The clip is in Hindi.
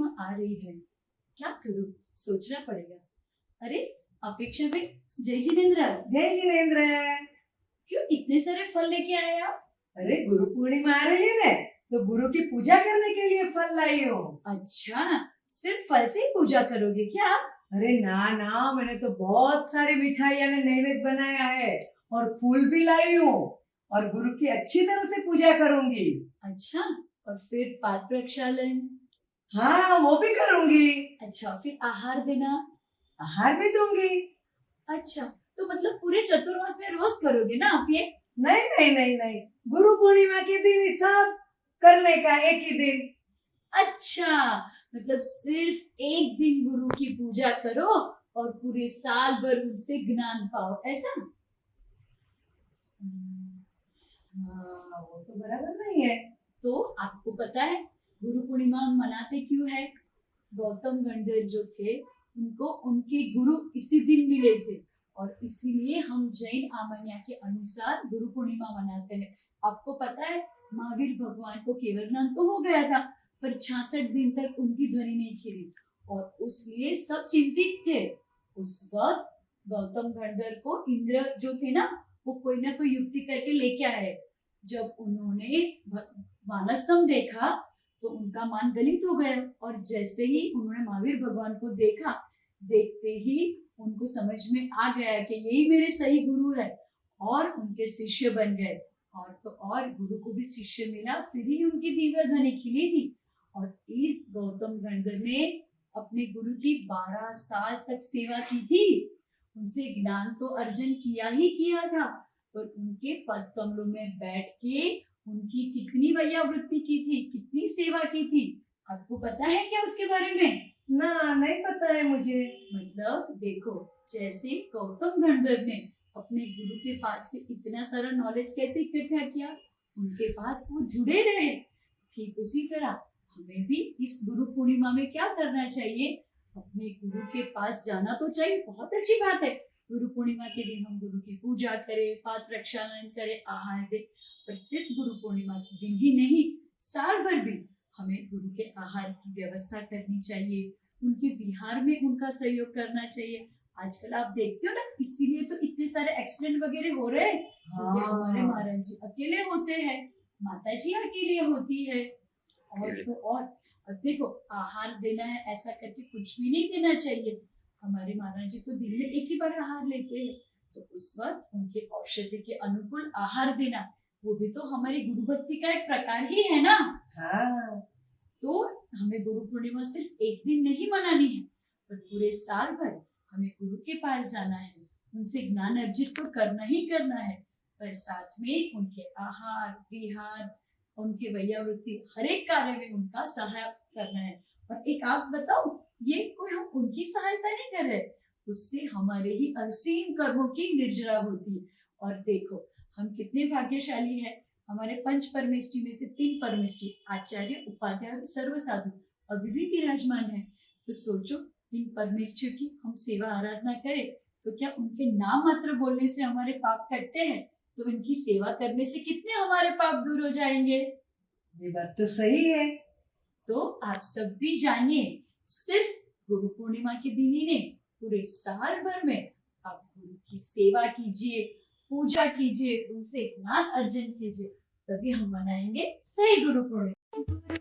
पूर्णिमा आ रही है, क्या करूं सोचना पड़ेगा। अरे अपेक्षा में, जय जिनेन्द्र। जय जिनेन्द्र। क्यों इतने सारे फल लेके आए आप? अरे गुरु पूर्णिमा आ रही है ना, तो गुरु की पूजा करने के लिए फल लाई हूँ। अच्छा, सिर्फ फल से ही पूजा करोगे क्या? अरे ना ना, मैंने तो बहुत सारी मिठाइयाँ ने नैवेद्य बनाया है और फूल भी लाई हूँ और गुरु की अच्छी तरह से पूजा करूंगी। अच्छा, और फिर पात्र प्रक्षालन? हाँ, वो भी करूंगी। अच्छा, फिर आहार देना? आहार भी दूंगी। अच्छा, तो मतलब पूरे चतुर्मास में रोज करोगे ना आप ये? नहीं नहीं नहीं नहीं, गुरु पूर्णिमा के दिन ही सब करने का, एक ही दिन। अच्छा, मतलब सिर्फ एक दिन गुरु की पूजा करो और पूरे साल भर उनसे ज्ञान पाओ, ऐसा? हाँ, वो तो बराबर नहीं है। तो आपको पता है गुरु पूर्णिमा हम मनाते क्यों है? गौतम गणधर जो थे उनको उनके गुरु इसी दिन मिले थे और इसीलिए हम जैन आमन्या के अनुसार गुरु पूर्णिमा मनाते हैं। आपको पता है महावीर भगवान को केवल ज्ञान तो हो गया था, पर 66 दिन तक उनकी ध्वनि नहीं खिली और उसलिए सब चिंतित थे। उस वक्त गौतम गणधर को इंद्र जो थे ना, वो कोई ना कोई युक्ति करके लेके आए। जब उन्होंने वानस्तम देखा तो उनका मन गलित हो गया और जैसे ही उन्होंने महावीर भगवान को देखा, देखते ही उनको समझ में आ गया कि यही मेरे सही गुरु है और उनके शिष्य बन गए। और तो और गुरु को भी शिष्य मिला, फिर ही उनकी दिव्य ध्वनि खिली थी। और इस गौतम गणधर ने अपने गुरु की 12 साल तक सेवा की थी। उनसे ज्ञान तो अर्जन किया ही किया था, पर उनके पद कमलों में बैठ के उनकी कितनी वैयावृत्ति की थी, कितनी सेवा की थी। आपको पता है क्या उसके बारे में? ना, नहीं पता है मुझे। मतलब देखो, जैसे गौतम गणधर ने अपने गुरु के पास से इतना सारा नॉलेज कैसे इकट्ठा किया, उनके पास वो जुड़े रहे, ठीक उसी तरह हमें भी इस गुरु पूर्णिमा में क्या करना चाहिए? अपने गुरु के पास जाना तो चाहिए, बहुत अच्छी बात है। गुरु पूर्णिमा के दिन हम गुरु की पूजा करें, पात्र प्रक्षालन करें, आहार दें, पर सिर्फ गुरु पूर्णिमा के दिन ही नहीं, साल भर भी हमें गुरु के आहार की व्यवस्था करनी चाहिए, उनके विहार में उनका सहयोग करना चाहिए। आजकल आप देखते हो ना, इसीलिए तो इतने सारे एक्सीडेंट वगैरह हो रहे हैं, क्योंकि हमारे महाराज जी अकेले होते हैं, माता जी अकेले होती है। और तो और अब देखो, आहार देना है ऐसा करके कुछ भी नहीं देना चाहिए। हमारे महाराज जी तो दिन में एक ही बार आहार लेते हैं, तो उस वक्त उनके औषधि के अनुकूल आहार देना, वो भी तो हमारी गुरु भक्ति का एक प्रकार ही है ना। हाँ। तो हमें गुरु पूर्णिमा सिर्फ एक दिन नहीं मनानी है, पर पूरे साल भर हमें गुरु के पास जाना है, उनसे ज्ञान अर्जित तो करना ही करना है, पर साथ में उनके आहार विहार, उनके वैयावृत्ति, हर एक कार्य में उनका सहायता करना है। और एक आप बताओ, ये कोई हम उनकी सहायता नहीं कर रहे, उससे हमारे ही असीम कर्मों की निर्जरा होती है। और देखो हम कितने भाग्यशाली हैं, हमारे पंच परमेष्टि में से 3 परमेष्टि आचार्य, उपाध्याय और सर्व साधु अभी भी विराजमान है। तो सोचो, इन परमेष्टियों की हम सेवा आराधना करें तो क्या उनके नाम मात्र बोलने से हमारे पाप कटते हैं? तो इनकी सेवा करने से कितने हमारे पाप दूर हो जाएंगे। ये बात तो सही है। तो आप सब भी जानिए, सिर्फ गुरु पूर्णिमा के दिन ही नहीं, पूरे साल भर में आप गुरु की सेवा कीजिए, पूजा कीजिए, उनसे ज्ञान अर्जन कीजिए, तभी हम मनाएंगे सही गुरु पूर्णिमा।